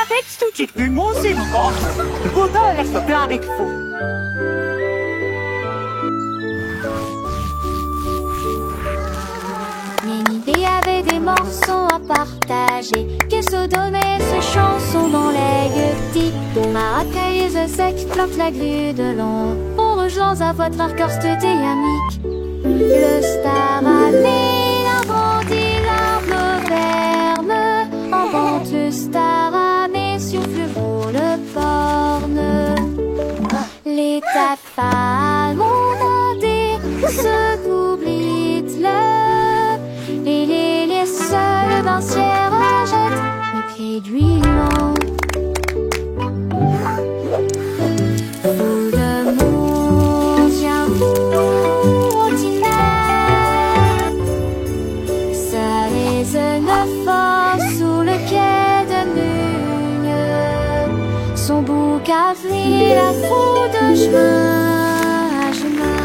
Avec tout de plus mon émotion, Bouddha laisse le plan avec vous. Ménidée avait des morceaux à partager, que se donnait ces chansons dans les gueutis. Maracay et sec plantent la grue de long, pour rejoindre à votre arcorste dynamique. Le star allait agrandit l'arbre ferme, en vente le star allait souffle pour le borne. Les tafales montés se coublent et les seuls bancières achètent les pieds d'huilant. Tout le monde vient vous ordinaire, ça résonne fort sous le quai de Nugne. Son bouc a pris la foule de chemin à chemin.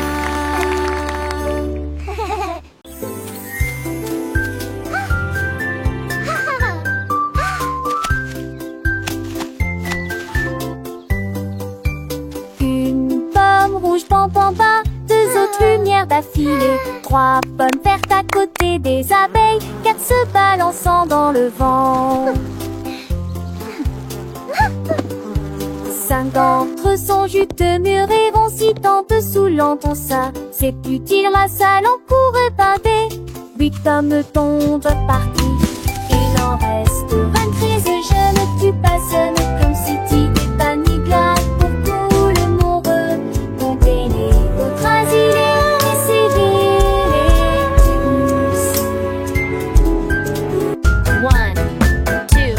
Deux autres lumières d'affilée, 3 pommes vertes à côté des abeilles, 4 se balançant dans le vent. 5 d'entre eux sont juteux, mûrs et vont si tant dessous l'entend ça. C'est utile, la salle en cours est pavée. 8 hommes tombent partis, il en reste 23. Je ne tue pas, ce n'est comme si tu t'es pas ni glace pour tout le monde. Comptez les autres asilés et civils et tous. 1, 2,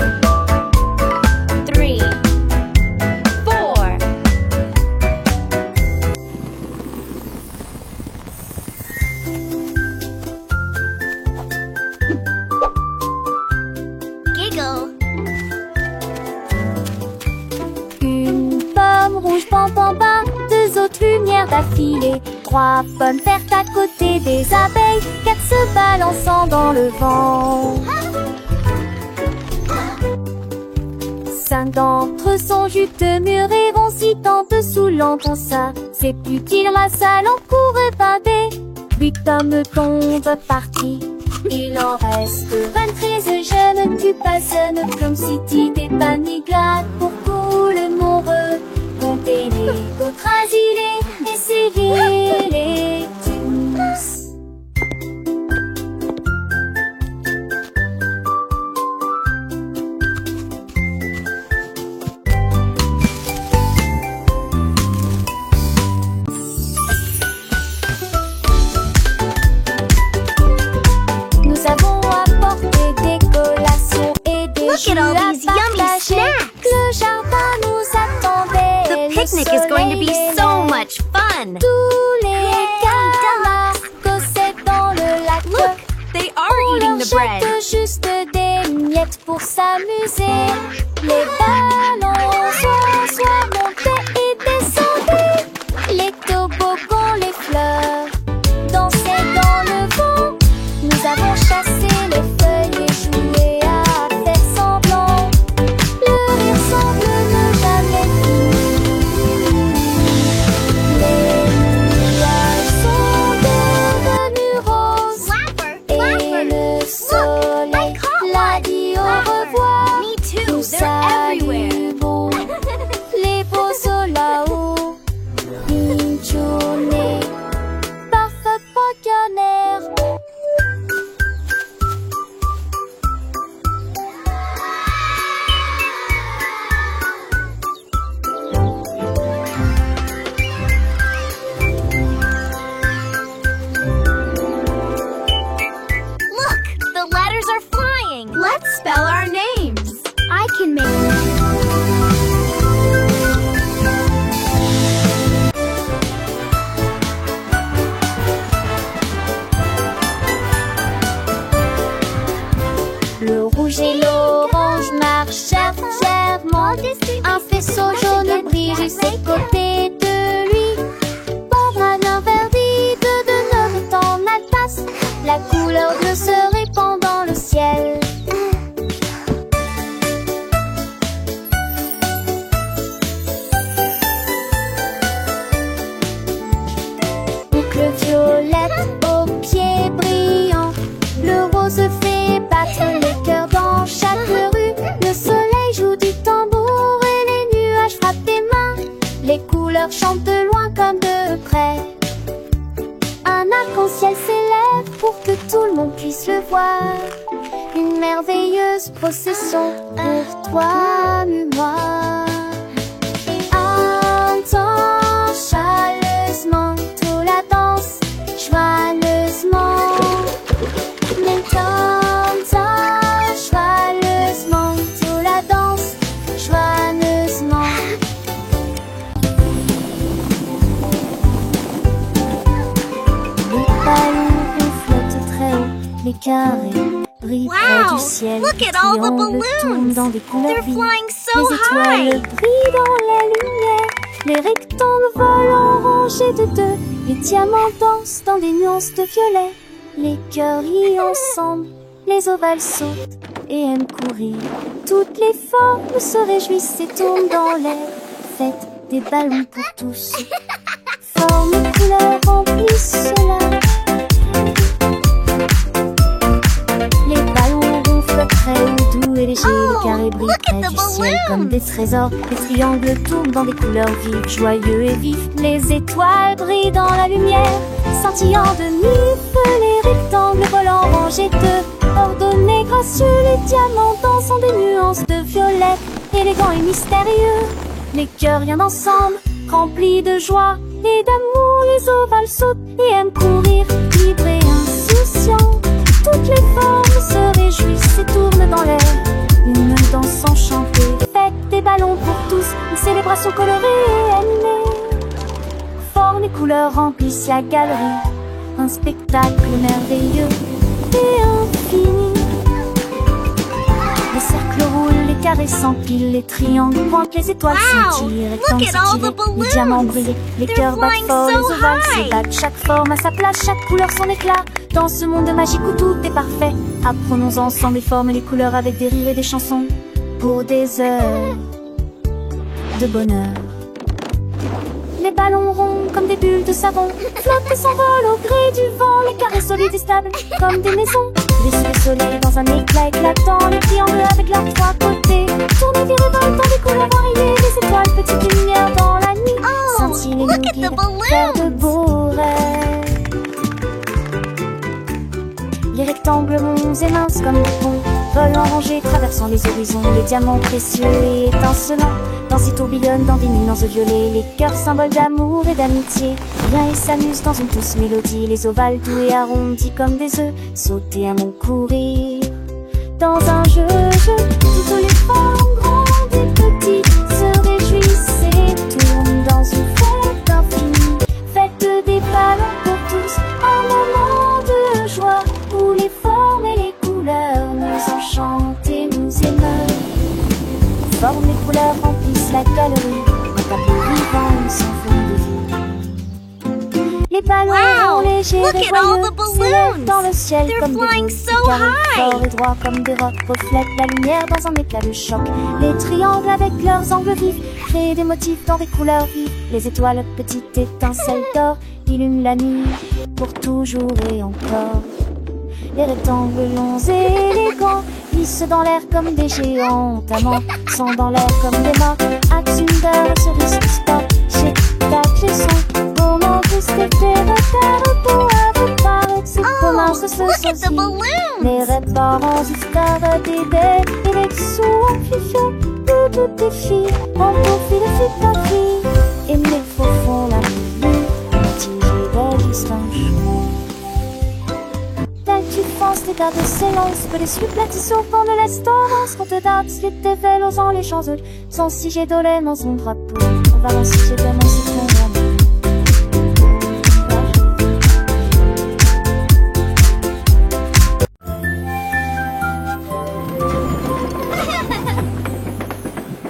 3, 4. Giggle. Une pomme rouge pampe en bas, 2 autres lumières d'affilée, 3 pommes vertes à côté des abeilles, 4 se balançant dans le vent. 5 d'entre eux sont juteux, mûrs et vont si tant dessous l'entend ça. C'est utile, la salle en cours est pavée. 8 hommes tombent partis, il en reste 23. Je ne tue pas, ce n'est comme si tu t'es pas ni glace pour tout le monde. Comptez les autres asilés et civils et tous. Nous avons apporté des collations et des Look at all jus à these yummy partager. snacks. Le jardin nous attendait. The picnic is going to be so much fun. Tous les canards cossaient dans le lac. Look, they are On eating leur the bread. jette juste des miettes pour s'amuser. Les ballons soit montaient et descendaient. Les toboggans, les fleurs dansaient dans le vent. Nous avons chassé les feuilles et joué à faire semblant. Le rire semble ne jamais finir. Les nuages sont devenus roses et le soleil l'a dit au revoir. Me too, Tout they're ça everywhere. du beau, les beaux là-haut. Une journée parfaite braconnaire. Look, the letters are flying. Let's spell our names. I can make le rouge et l'orange marchèrent fièrement. Un faisceau jaune brille juste à côté de lui. Pambrana verdie de notre temps n'alpasse. La couleur bleue se répand dans le ciel. arc-en-ciel s'élève pour que tout le monde puisse le voir. Une merveilleuse procession pour toi et moi. Entends chaleureusement tout la danse, joyeusement. Mais t'entends joyeusement tout la danse, joyeusement. Les ballons flottent très haut, les carrés brillent près Wow, du ciel. look at all the Triangles tournent balloons. dans des couleurs They're vives. flying so Les étoiles high. brillent dans la lumière. Les rectangles volent en rangées de deux. Les diamants dansent dans des nuances de violet. Les cœurs rient ensemble. Les ovales sautent et aiment courir. Toutes les formes se réjouissent et tournent dans l'air. Faites des ballons pour tous. Formes et couleurs remplissent cela. Les ballons ronflent très haut, doux et légers. Les carrés brillent look at près the du ciel balloons. comme des trésors. Les triangles tournent dans des couleurs vives, joyeux et vifs. Les étoiles brillent dans la lumière, scintillant de mille feux. Les rectangles volent en rangées de ordonnés, gracieux. Les diamants dansent en des nuances de violet, élégants et mystérieux. Les cœurs viennent ensemble, remplis de joie et d'amour. Les ovales sautent et aiment courir, libres et insouciants. Toutes les formes se réjouissent et tournent dans l'air. Une danse enchantée, faites des ballons pour tous. Une célébration colorée et animée. Formes et couleurs remplissent la galerie. Un spectacle merveilleux et infini. Les cercles roulent, les carrés s'empilent, les triangles pointent, les étoiles Wow, scintillent, les look rectangles at all the s'étirent, balloons. les diamants brillent, les They're cœurs battent flying fort, so les ovales high. se battent, chaque forme à sa place, chaque couleur son éclat. Dans ce monde magique où tout est parfait, apprenons ensemble les formes et les couleurs avec des rires et des chansons pour des heures de bonheur. Les ballons ronds comme des bulles de savon flottent et s'envolent au gré du vent. Les carrés solides et stables comme des maisons. Les soleils dans un éclat éclatant. Les triangles avec leurs trois côtés tournent et virevoltent dans des couleurs variées. Les étoiles, petites lumières dans la nuit, Oh, scintillent et look nous at the guident balloons. vers de beaux rêves. Les rectangles ronds et minces comme des ponts volent en rangées, traversant les horizons. Les diamants précieux et étincelants dansent et tourbillonnent dans des nuances de violet. Les cœurs symboles d'amour et d'amitié viennent et s'amusent dans une douce mélodie. Les ovales doux et arrondis comme des œufs sautent et aiment courir dans un jeu. Toutes les formes grandes et petites se réjouissent et tournent dans une fête infinie. Faites des ballons pour tous, un moment de joie où les formes et les couleurs nous enchantent et nous émeuvent. Formes et couleurs remplissent la galerie, un tableau vivant sans fond de vie. Les ballons Wow, légers look et at all joyeux the s'élèvent balloons. dans le ciel They're comme des flying boules. so Les carrés high. forts et droits comme des rocs reflètent la lumière dans un éclat de choc. Les triangles avec leurs angles vifs créent des motifs dans des couleurs vives. Les étoiles, petites étincelles d'or, illuminent la nuit pour toujours et encore. Les rectangles longs et élégants glissent dans l'air comme des géants. Amants sont dans l'air comme des morts. Axunder, cerise du sport. Chez tac, chez son. Moment juste été retard pour avec paraître. Ce commun se Oh, look at the socie. balloons. Les réparants jusqu'à des dettes. Et les dessous amplifiés. De toutes les filles. On profite de cette ta fille. Et mes faux font la nuit. Mitigés des distances. Tu penses tes gardes s'élancent, que les suppleties au fond de l'estorance. Quand te dates, les tévels osant les champs sans si j'ai dolé dans son drapeau. On va lancer j'ai tellement c'est ton amour.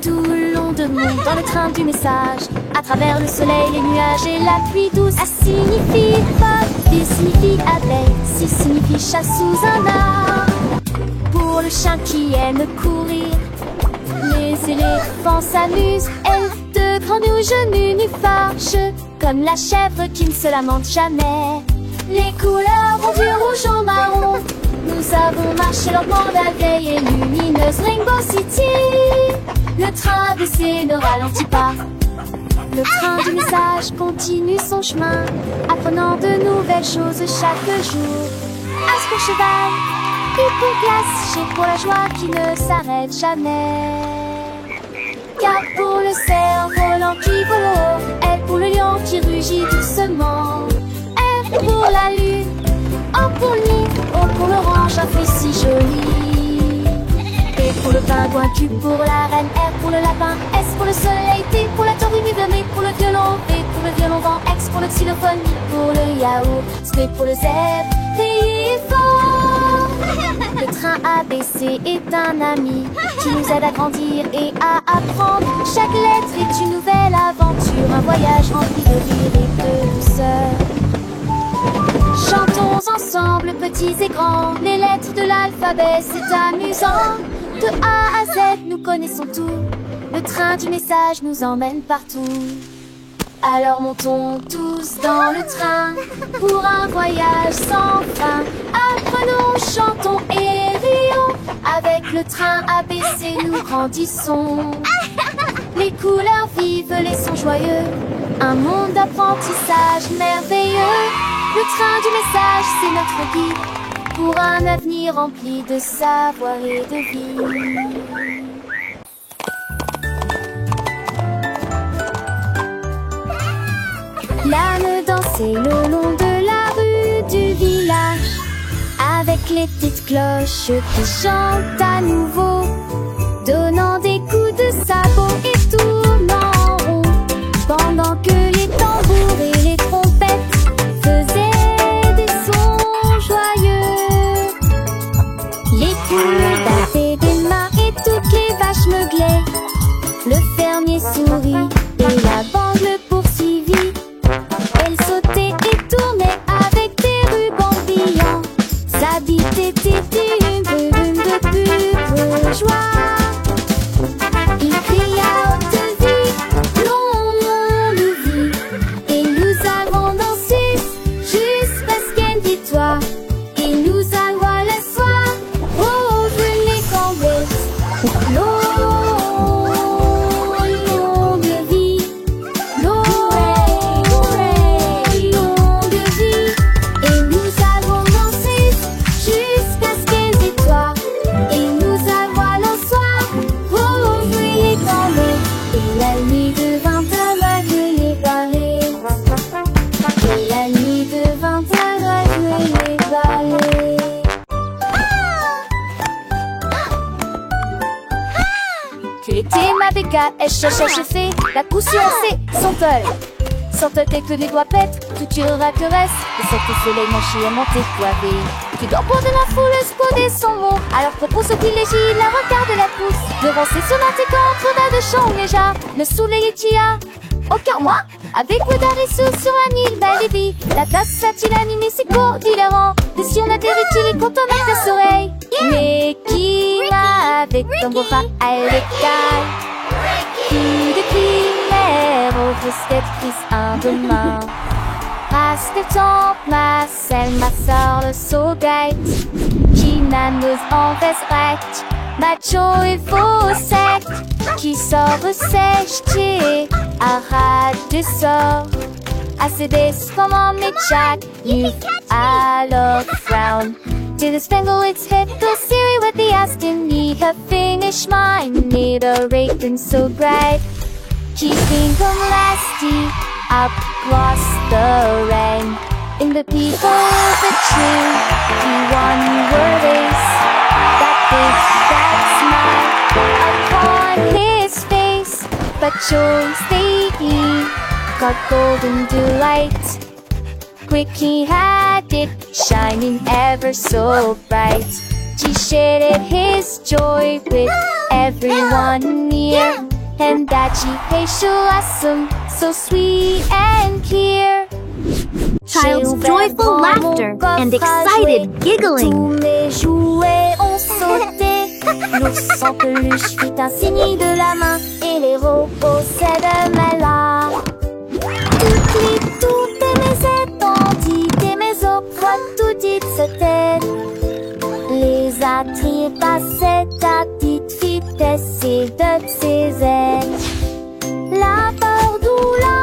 Tout le long de monde dans le train du message, à travers le soleil, les nuages et la pluie douce. A signifie pas, B signifie abeille, C signifie chat sous un arbre. Pour le chien qui aime courir, les éléphants s'amusent. Elle de grenouilles genoux nu fâcheux, comme la chèvre qui ne se lamente jamais. Les couleurs vont du rouge au marron. Nous avons marché lentement la veille et lumineuse Rainbow City. Le train baissé ne ralentit pas. Le train du message continue son chemin, apprenant de nouvelles choses chaque jour. As pour cheval, I pour glace, G pour la joie qui ne s'arrête jamais. K pour le cerf-volant qui vole haut, L pour le lion qui rugit doucement. R pour la lune, O pour le nid, O pour l'orange, un fruit si joli. P pour le pingouin, Q pour la reine, R pour le lapin, S pour le soleil, T pour la tortue, M pour le violon, V pour le violon vent, X pour le xylophone, I pour le yaourt, Z pour le zèbre, T fort. Le train ABC est un ami qui nous aide à grandir et à apprendre. Chaque lettre est une nouvelle aventure, un voyage rempli de rire et de douceur. Chantons ensemble, petits et grands, les lettres de l'alphabet, c'est amusant. De A à Z, nous connaissons tout. Le train du message nous emmène partout. Alors montons tous dans le train pour un voyage sans fin. Apprenons, chantons et rions. Avec le train ABC, nous grandissons. Les couleurs vives, les sons joyeux. Un monde d'apprentissage merveilleux. Le train du message, c'est notre guide pour un avenir rempli de savoir et de vie. L'âne dansait le long de la rue du village, avec les petites cloches qui chantent à nouveau, donnant des coups de sabot et tournant en rond, pendant que les tambours et les trompettes faisaient des sons joyeux. Les poules battaient des mains et toutes les vaches meuglaient. Le fermier sourit et la bande le poursuivit. Elle sautait et tournait avec des rubans brillants. Sa bite était une brume de pure joie. Il cria haute vie, longue vie, et nous avons dansé jusqu'à ce qu'elle victoire. Et nous avons le soir, oh, je les cambettes. Longue vie, fait la poussière, c'est son tol. Sans te que les doigts pètent, tout tirera que reste. Et cette soleil manché à monter coiffé. Tu dors pour de la foule, spoder son mot. Alors propose au privilégie, la regarde la pousse. Devancer son antécon, entre de champs déjà. Le soleil est tia. Aucun moi, avec Wadarisu sur un île, belle et vie. La tasse a-t-il animé ses cours différents. Et si on atterrit, il est content avec ta oreilles. Mais qui m'a avec ton beau rat à l'écaille. Coup de primaire, au risquette un de main. Passe le temps, ma selle, ma sœur, le saugate. Qui n'annonce en veste macho et faux sec. Qui sort sèche, qui arrête du sort. Assez comment mais Jack, you alors frown. To the spangle its head, go Siri with the Aston. Need a finish mine, need a rake so bright. Keeping them lasty, up across the rain. In the people of the tree, he won your race. That big, that smile upon his face. But choice they got golden delight. Quick he had it, shining ever so bright. He shared his joy with everyone near. And that she awesome, so sweet and clear. Child's joyful laughter and excited giggling. Tous mes jouets ont sauté. L'ours en peluche fit un signe de la main. Et les robots s'aident là. Toutes mes étendues et mes eaux tout dites se têtent. Les attire passaient à petite vitesse et de ses ailes. La peur d'où la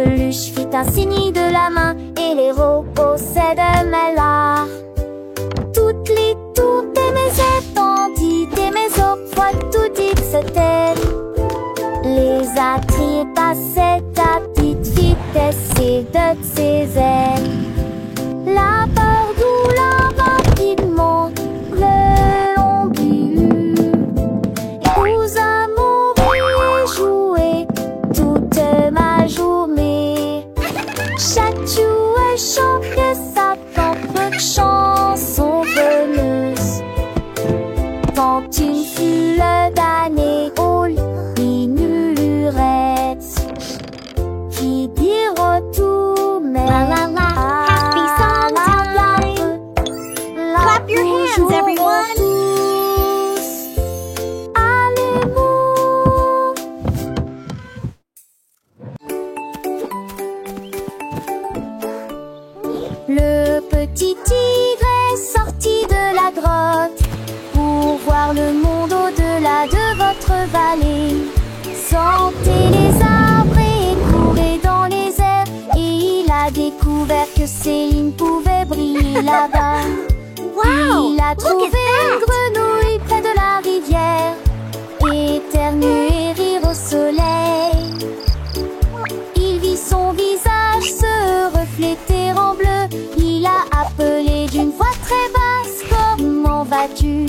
peluche fit un signe de la main et les robots s'aident là. Toutes les tours des maisons tendit des maisons fois tout dit c'était. Les attraits passaient à petite vitesse et de ses ailes. La peur douleur rapidement le long bu. Aux amours et jouer toute ma journée. Chaque jouet chantait sa propre chanson veneuse. Tant une foule d'années au lit murette qui dit retour mais Happy song time! Clap your hands, everyone! Le petit tigre est sorti de la grotte pour voir le monde au-delà de votre vallée. Sentez les arbres et courez dans les airs. Et il a découvert que Céline pouvait briller là-bas. Wow! Il a Look trouvé at that! une grenouille près de la rivière, éternuer et rire au soleil. Il vit son visage se refléter en bleu. Il a appelé d'une voix très basse: comment vas-tu?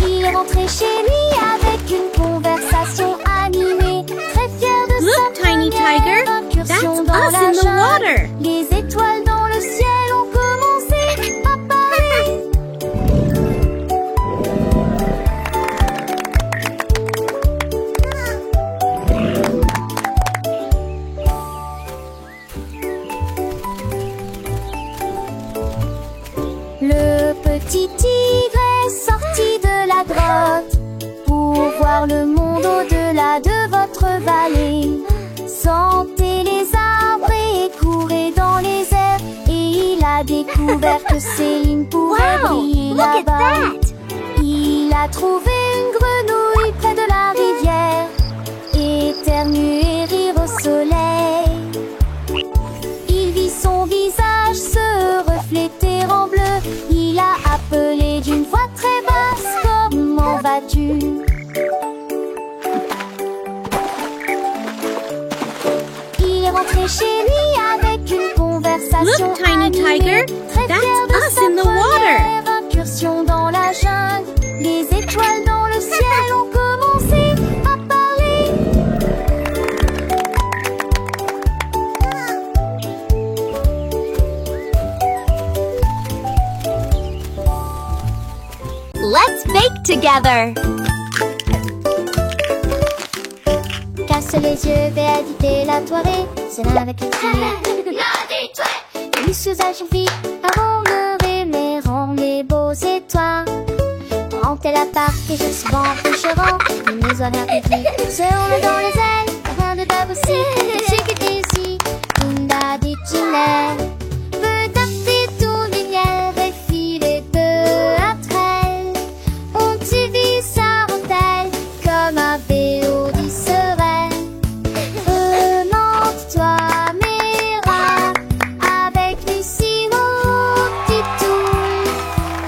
Il est rentré chez lui avec une conversation animée, très fier de Look, sa Tiny première Tiger, incursion that's dans us la in the jungle. water. Les étoiles dans le ciel ont commencé à parler. Le petit tigre est sorti de la grotte pour voir le monde au-delà de votre vallée. Sentez les arbres et courez dans les airs. Et il a découvert que Céline pouvait Wow! briller Look at là-bas. that! Il a trouvé une grenouille près de la rivière, éternuer et rire au soleil. Il vit son visage se refléter en bleu. Il a appelé d'une voix très basse: comment vas-tu? Il est rentré chez lui avec une conversation Look, Tiny animée, Tiger, très that's fier de us sa in the water. première incursion dans la jungle. Les étoiles dans le ciel ont commencé à parler. Let's bake together! Casse les yeux, véadité la toirée, c'est là avec les lui sous agent vite, avant de rêver, rend les beaux étoiles. Rentez la part que je suis bon, coucherant, une maison à public, se roule dans les ailes, rien de pas possible, je sais que t'es ici, Tunda dit Ginelle. Veux taper ton lumière et filer peu après elle. On t'y vit sa rentelle, comme un béo dit serein. Remonte-toi, Mira, avec du sirop, du tout,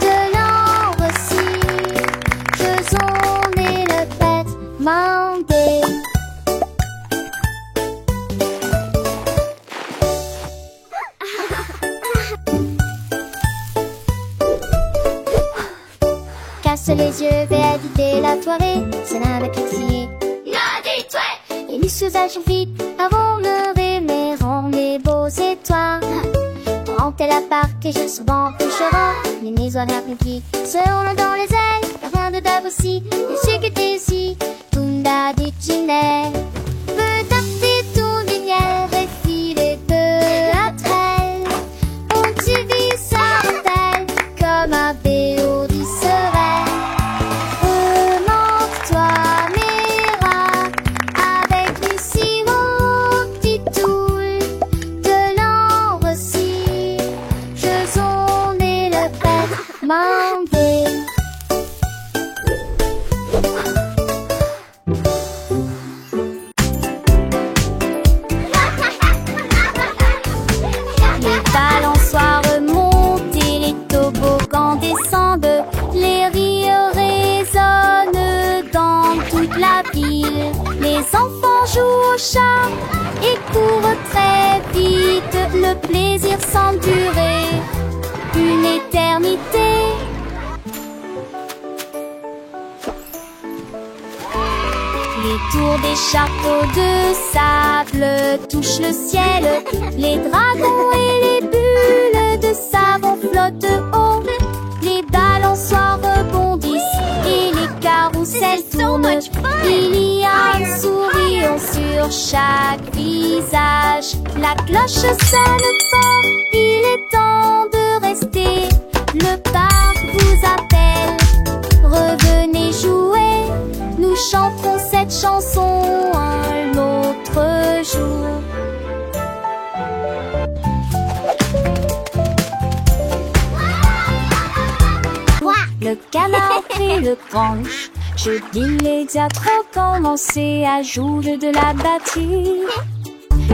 de l'ambre aussi. Faisons et le pète, mandé. Casse les yeux, véadité la toirée, c'est là avec les filles. Et les sous-âges vite, avant le rêver, rend les beaux étoiles. Rentez la part que je suis bon, couchera, les maisons à public, se roulent dans les ailes, rien de d'ab aussi, je sais que t'es ici, Tunda dit Ginelle. Veux taper ton lumière et filer peu après elle. On t'y vit sa rentelle, comme un béo du serein. Remonte-toi, Mira, avec du sirop, du toul, de l'ambre aussi. Faisons et le pète, mandé. sans durer une éternité. Les tours des châteaux de sable touchent le ciel. Les dragons et les bulles de savon flottent haut. Les balançoires rebondissent et les carrousels tournent. Il y a un sourire sur chaque visage. La cloche sonne fort, il est temps de rester. Le parc vous appelle, revenez jouer. Nous chanterons cette chanson un autre jour. Le canard prit le branche. Je dis les diatres commencer à jouer de la batterie.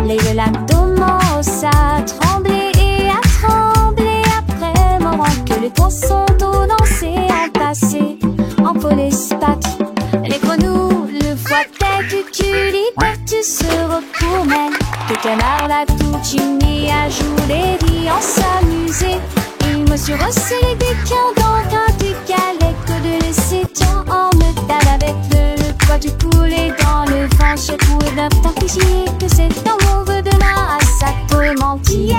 Les lacs commencent à trembler et à trembler après moment que les poissons d'eau danser en passé, en polyspath. Les grenouilles, le foie tête, tu libertes se retournent. Le canard l'a tout unis à jouer et en s'amuser. Il me suis resserré des quins dans un du galet que de laisser tant en me tape avec le poids du poulet dans le vent. Je trouve d'un temps que c'est un mauvais de là à sa tourmentille.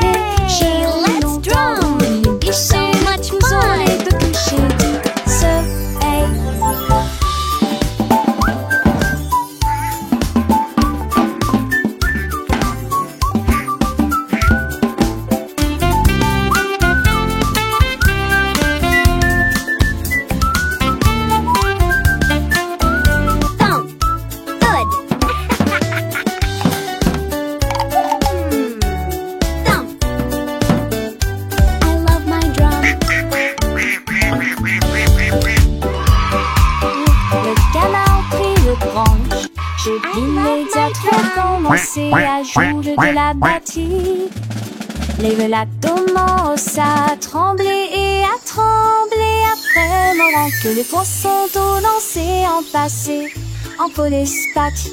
Let's drum! So much fun! De coucher du soleil. À jouer de la batterie. Les lacs commencent à trembler et à trembler après moment que les poissons d'eau dansaient en passé, en polyspath.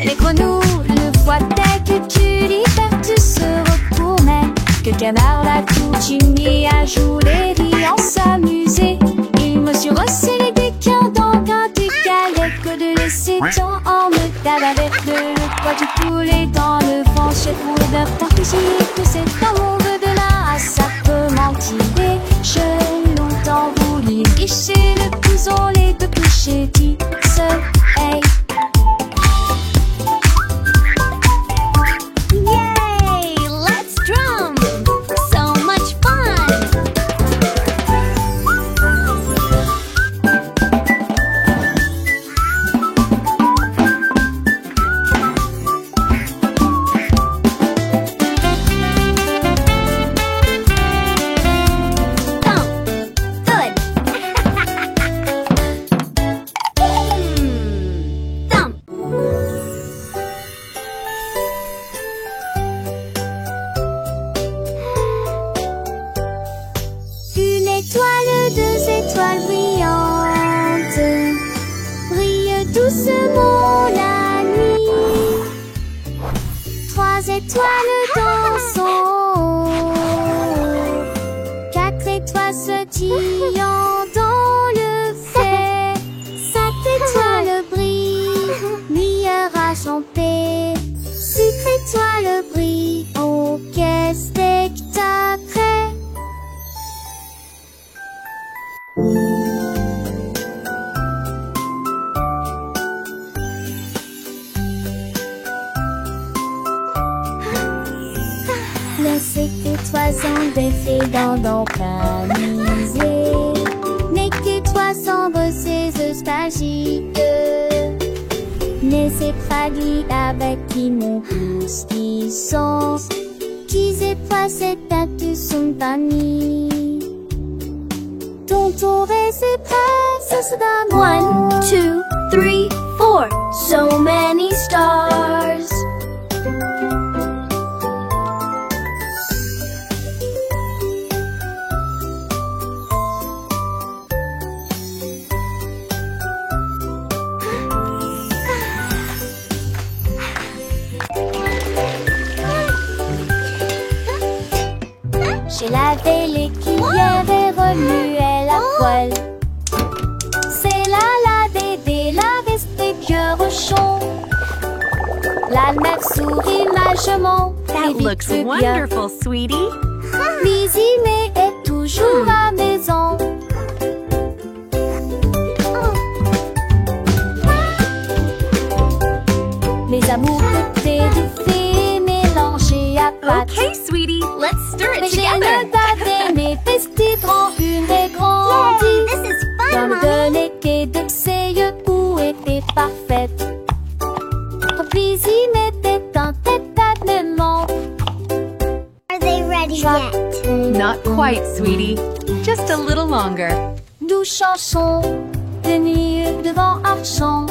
Les grenouilles, le foie tête, tu libertes se retournent. Que le canard l'a tout unis à jouer et en s'amuser. Il me suis resserré des quins dans un du galet que de laisser tant en me tape avec le poids du poulet dans le vent. Je trouve d'un temps que c'est un mauvais de là à sa mentir. J'ai longtemps voulu guicher le couson, les deux couchers du soleil. Yay! Let's drum! So much fun! Une étoile, deux étoiles brillantes brillent doucement la nuit. Trois étoiles dans son haut, quatre étoiles scintillant dans le fait. Sept étoiles brillent, brillera son paix. Six étoiles brillent, oh quel spectacle! Les 7 étoiles sont défait dans nos camisés. N'est que toi sombre ces nostalgiques. Mais c'est traduit avec qui mon pouce qui sont. Qui c'est pas cette tête son famille. Tonton reste princesse d'amour. 1, 2, 3, 4. So many stars. J'ai lavé les cuillères et remué la poêle. C'est la Dédé, la veste des piochons. La mère sourit magement. That looks wonderful, sweetie. Cuisiner est toujours à maison. Les amours côtés du fait mélangés à pâte. Okay, sweetie, let's stir Mais it j'ai together. le dadé, petit grand, une et grandie. This is fun, Comme Mommy. de l'été de ses yeux où était parfaite. Cuisine était un tête-à-tête-ment. Are they ready yet? Not quite, sweetie. Just a little longer. Douze chansons de nuit devant un champ.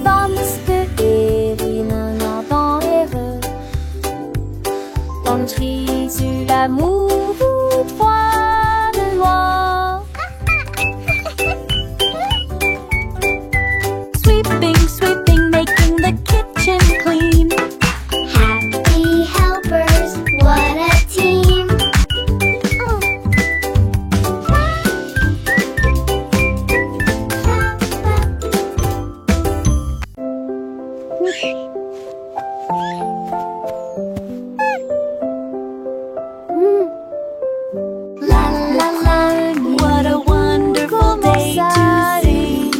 Dans Mystérine, dans rêve. Dans le trisu, l'amour froid de loin. Sweeping, sweeping, making the kitchen clean. Happy helpers, what a team. La la la, What a wonderful day to see.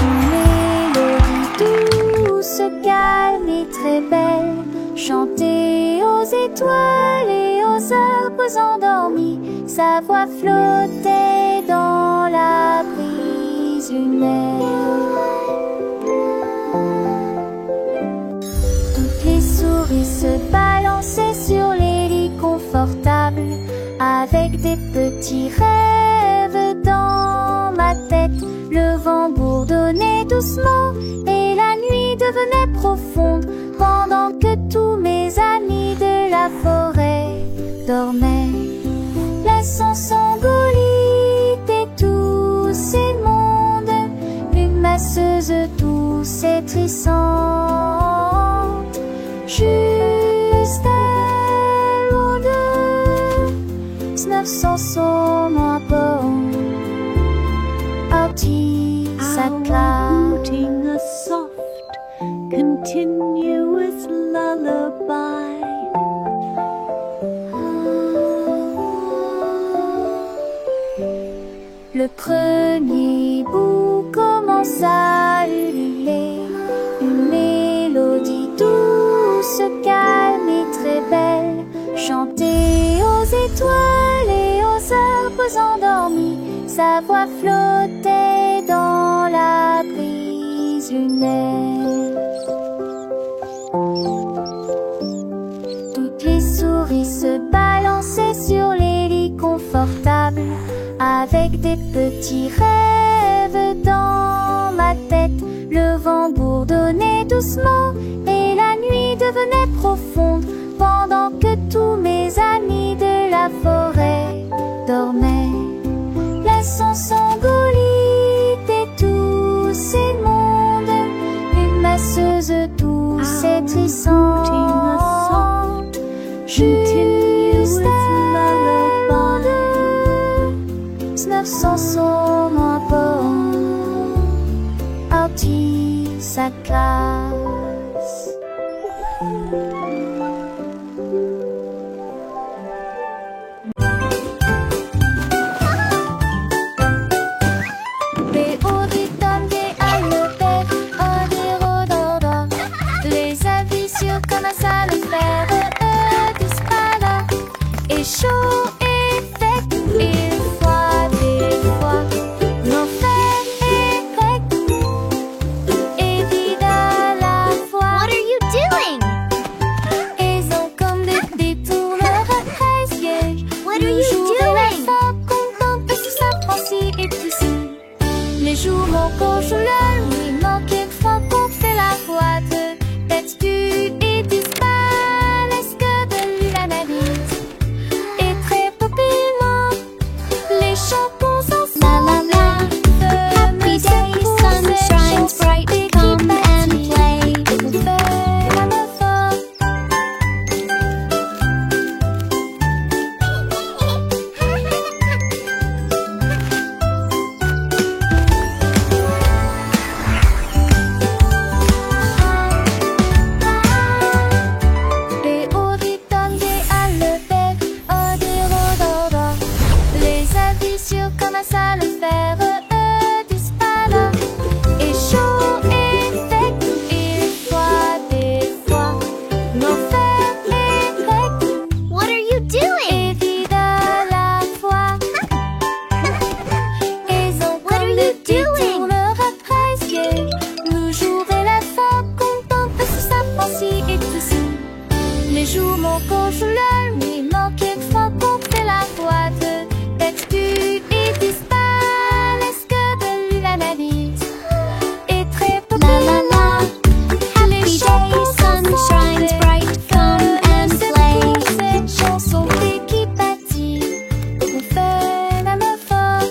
Une mélodie douce, calme et très belle, chantée aux étoiles et aux arbres endormis. Sa voix flottait dans la brise lunaire. Toutes les souris se balançaient sur les lits confortables, avec des petits rêves dans ma tête. Le vent bourdonnait doucement et la nuit devenait profonde, pendant que tous mes amis de la forêt dormaient, laissant s'envoler et tous ces mondes. Une masseuse douce et trissante, juste loin de 900 sauts à bord. Artie s'acclame. Sing a soft, continuous lullaby. Le premier bout commence à ululer, une mélodie douce, calme et très belle, chantée aux étoiles et aux arbres endormis. Sa voix flottait dans la brise lunaire. Toutes les souris se balançaient sur les lits confortables, avec des petits rêves dans ma tête. Le vent bourdonnait doucement et la nuit devenait profonde, pendant que tous mes amis de la forêt dormaient, laissant s'envoler et tous ces mondes. Une masseuse douce et trissante, juste loin de 900 sauts à bord. Artie sa classe. Comme un salopère, et chaud et sec, et froid des fois, nos fers et grecs, et vide à la fois. What are you doing? Ils ont comme des détourneurs à 13 pièges. What are you doing? Contente de tout ça, Francie et Pussy. Les jours manquent au chouleur, il manque une fois qu'on fait la boîte. Tête du et disparaît. coco sous le lui manquait fois qu'on fait la boîte. Têtu et disparaît, est-ce que de lui l'analyse est très peu. La la la, happy day, sun shines bright, come and play. Cette chanson qui bâtit, on fait même effort.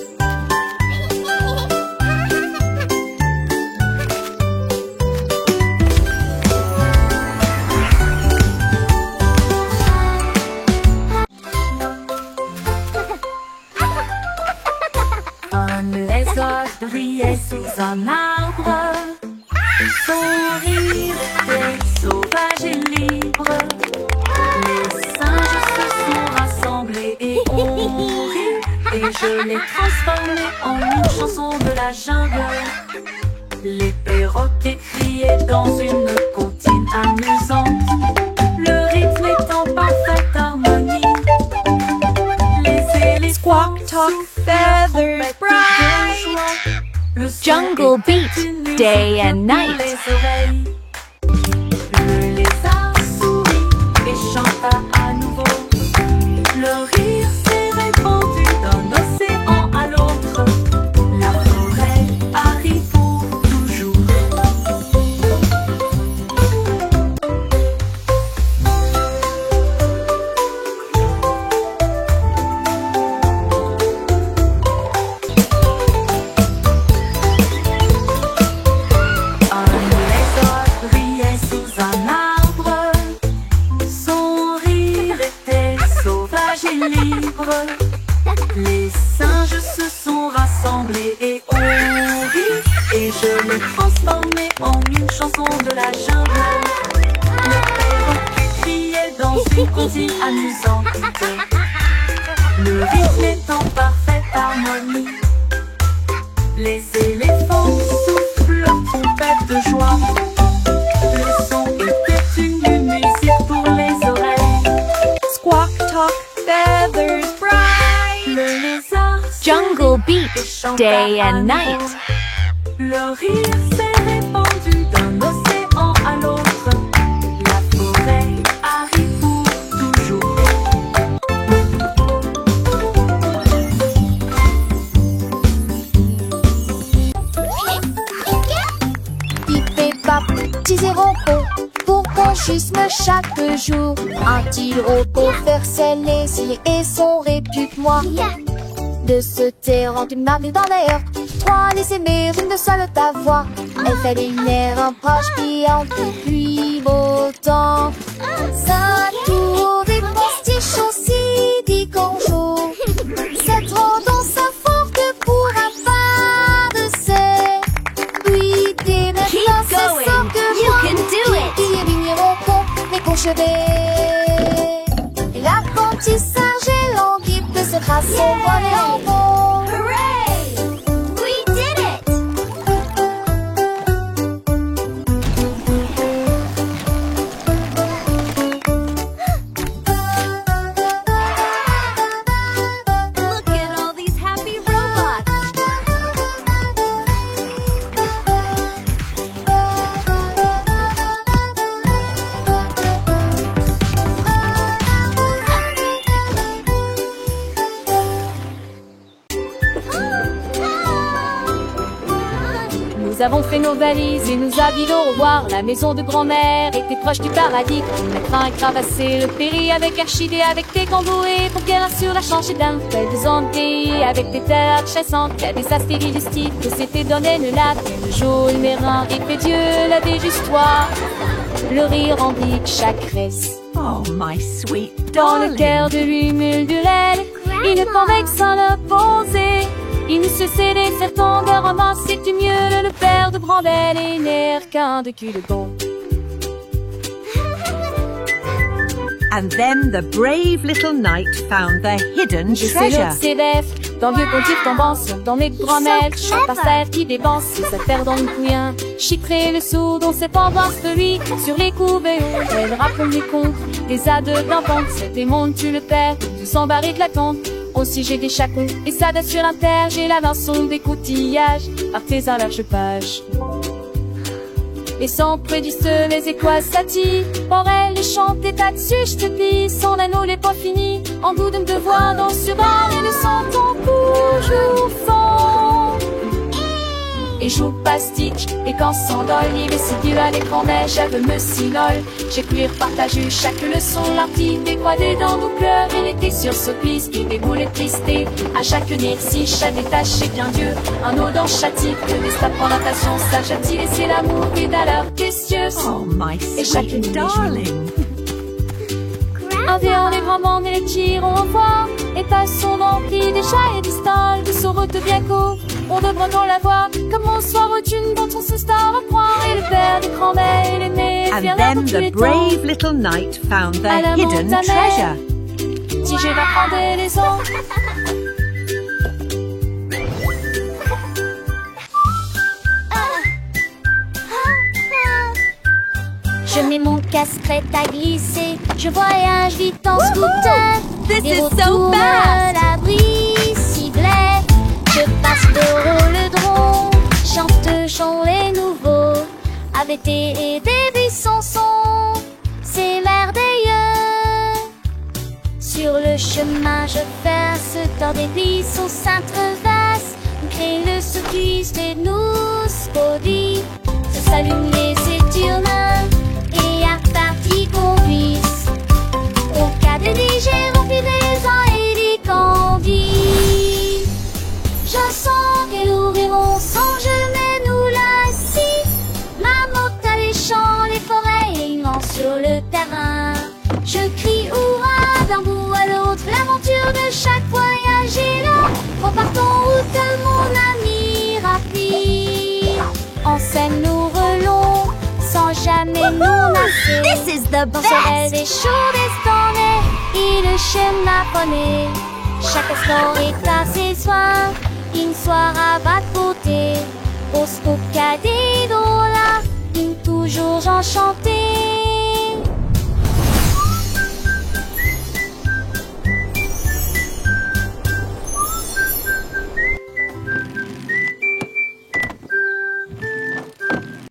Un lézard brillait sous un arbre. Son rire était sauvage et libre. Les singes se sont rassemblés et ont ri. Et je l'ai transformé en une chanson de la jungle. Les perroquets criaient dans une comptine amusante. Le rythme est en parfaite harmonie. Les éléphants Squawk, talk, feathers, bright. Le son Jungle était beat, une musique day and pour night. les oreilles. Le lézard sourit et chanta à nouveau. Le rire s'est répandu d'un océan à l'autre. La forêt arrive pour toujours. Un lézard brillait sous un arbre. Son rire était sauvage et libre. Les singes se sont rassemblés et ont ri. Et je l'ai transformé en une chanson de la jungle. Le perroquet criait dans une comptine amusante. Le rythme est en parfaite harmonie. Les éléphants soufflent leur trompette de joie. Le son était une musique pour les oreilles. Squawk, talk, feathers, bright. Le lézard Jungle beat, et chanta day à and nouveau. night. Le rire s'est répandu d'un océan à l'autre. La forêt arrive pour toujours. Pip et pap, petits et roncos, pour conchisme chaque jour. Un petit roco faire ses laisiers et son répupe-moi. De se taire en une marque dans l'air. Trois laissez mères, une seule ta voix. Elle fait une air un proche pliante depuis beau temps. Ça tour des postiches aussi dit qu'on joue. C'est trop dans sa forte pour un pas de serre. Oui, dès maintenant c'est going. ça que You moi can do it. qui est vigné roncon, mes conchevets. Et l'apprentissage est languide de cette race au volet en bon. Hooray! We did it! Look at all these happy robots! Nous avons fait nos valises et nous habillons au revoir. La maison de grand-mère était proche du paradis. La crin cravassé, le péri avec archidé, avec des camboués pour qu'elle assure la changée d'un fait des ondées, avec des terres chassantes, il y a des astéries du style que s'était donné le lac. Et le jour, le mérin, et fait Dieu la déjustoir. Le rire remplit chaque reste. Oh, my sweet Dans le darling. cœur de l'humule du lait, il ne convainc sans le poser. Il ne se cédait certains de romance, c'est du mieux le père de Brandel et n'air qu'un de cul de bon. And then the brave little knight found the hidden Je sais treasure. l'autre s'élève, dans le vieux pontif tombant sur dans mes bramelles, chante par terre qui dépense, sa terre dans le couillin, chiffrer le sourd dont cette ambiance de lui, sur les couverts, elle raconte des contes, des ades d'enfants, cet démon tue le père, tout s'embarrer de la tombe. Aussi j'ai des chacons, et ça date sur la terre, j'ai la lançon des coutillages, par tes à large page. et sont produisent les équasatis. Pour elle, les chants des tatsus de pis, son anneau n'est pas fini. En goût de me devoir dans ce bar, et le senton toujours fond. Et joue pastique, et quand s'endole, il est si dur à l'écran, mais j'aime me sinole. J'ai pu partager chaque leçon, l'artiste décroisée dans nos cœurs. Il était sur ce piste, il déboulait tristé. À chaque nid, si chaque détaché bien Dieu, un eau dans chaque type, que des stapes en natation, sage a-t-il laissé l'amour et d'alors précieux. Oh, my sweet darling. Environ les grands bancs et les tirs au revoir. Et passons dans le pied des chats et des stalles, de son route bien court. On devrait dans la voir, comme on soir autunne dont on se star à croire. Et le père des grands-mères et l'aîné, And then the brave little knight found the hidden treasure. Si je vais prendre les autres. Je mets mon casque-crête à glisser. Je voyage vite en scooter. This Des is retours so à fast. l'abri ciblé. Je passe le rôle chante chant les nouveaux. Avec et des buissons sont, c'est merveilleux. Sur le chemin je passe dans des buissons s'intreversent. Crée le circuit de nous body. Se s'allument les étirements et à partie qu'on puisse. Au cas de digérer, rempli des ans et des candies. Je sens qu'elle ouvriront sans jamais nous lasser. Ma moto à les champs, les forêts et immense sur le terrain. Je crie hurrah d'un bout à l'autre, l'aventure de chaque voyage est là. Repartons route de mon ami rapide. En scène nous relons sans jamais nous lasser. This is the Dans ce best! des chauds destonnés et le schéma poney. Chaque instant est à ses soins, une soirée va de beauté. Au scoop des dollars, une toujours enchanté.